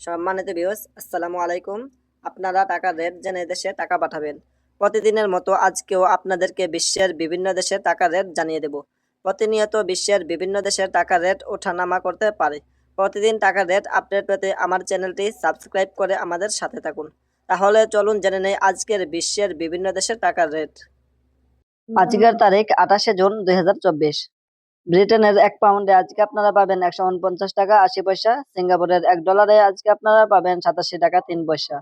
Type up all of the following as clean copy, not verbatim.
সম্মানিত ভিউয়ার্স, আসসালামু আলাইকুম। আপনারা টাকার রেট জেনে দেশে টাকা পাঠাবেন। প্রতিদিনের মতো আজকেও আপনাদেরকে বিশ্বের বিভিন্ন দেশের টাকার রেট জানিয়ে দেব। প্রতিনিয়ত বিশ্বের বিভিন্ন দেশের টাকার রেট ওঠানামা করতে পারে। প্রতিদিন টাকার রেট আপডেট পেতে আমার চ্যানেলটি সাবস্ক্রাইব করে আমাদের সাথে থাকুন। তাহলে চলুন জেনে নেই আজকের বিশ্বের বিভিন্ন দেশের টাকার রেট। আজকের তারিখ 28শে জুন 2024। ব্রিটেনের 1 পাউন্ডে আজকে আপনারা পাবেন 149 টাকা 80 পয়সা। সিঙ্গাপুরের 1 ডলারে আজকে আপনারা পাবেন 87 টাকা 3 পয়সা।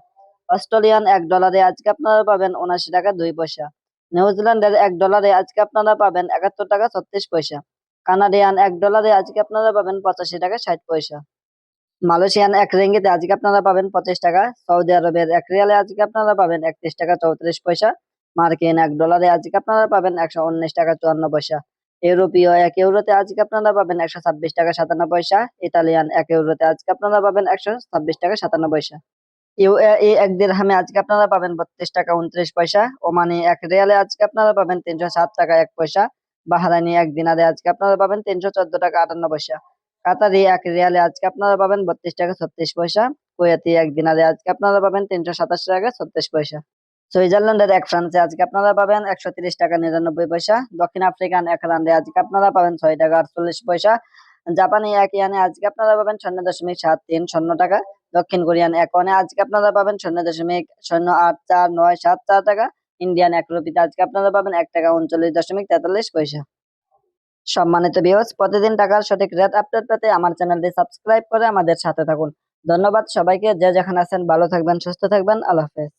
অস্ট্রেলিয়ান 1 ডলারে আজকে আপনারা পাবেন 79 টাকা 2 পয়সা। নিউজিল্যান্ডের 1 ডলারে আজকে আপনারা পাবেন 71 টাকা 36 পয়সা। কানাডিয়ান 1 ডলারে আজকে আপনারা পাবেন 85 টাকা 60 পয়সা। মালয়েশিয়ান 1 রিঙ্গিতে আজকে আপনারা পাবেন 25 টাকা। সৌদি আরবের 1 রিয়ালে আজকে আপনারা পাবেন 31 টাকা 34 পয়সা। মার্কিন 1 ডলারে আজকে আপনারা পাবেন 119 টাকা 54 পয়সা। ইউরোপীয় 1 ইউরোতে আজকে আপনারা পাবেন 126 টাকা 57 পয়সা। ইতালিয়ান 1 ইউরোতে আজকে আপনারা পাবেন 126 টাকা 57 পয়সা। ইউএই 1 দিরহামে আজকে আপনারা পাবেন 32 টাকা 29 পয়সা। ওমানি 1 রিয়ালে আজকে আপনারা পাবেন 307 টাকা 1 পয়সা। বাহরাইনি 1 দিনারে আজকে আপনারা পাবেন 314 টাকা 58 পয়সা। কাতারি 1 রিয়ালে আজকে আপনারা পাবেন 32 টাকা 36 পয়সা। কুয়েতি 1 দিনারে আজকে আপনারা পাবেন 327 টাকা 36 পয়সা। সুইজারল্যান্ডের 1 ফ্রান্সে আজকে আপনারা পাবেন 130 টাকা 99 পয়সা। দক্ষিণ আফ্রিকান 1 রান্দে আজকে আপনারা পাবেন 6 টাকা 48 পয়সা। জাপানি 1 ইয়ানে আজকে আপনারা পাবেন 0.73 শূন্য টাকা। দক্ষিণ কোরিয়ান 1 ওয়ানে আজকে আপনারা পাবেন 0.084974 টাকা। ইন্ডিয়ান 1 রুপিতে আজকে আপনারা পাবেন 1 টাকা 39.43 পয়সা। সম্মানিত ভিউয়ার্স, প্রতিদিন টাকার সঠিক রেট আপডেট পেতে আমার চ্যানেলটি সাবস্ক্রাইব করে আমাদের সাথে থাকুন। ধন্যবাদ সবাইকে। যে যেখানে আছেন ভালো থাকবেন, সুস্থ থাকবেন। আল্লাহ হাফেজ।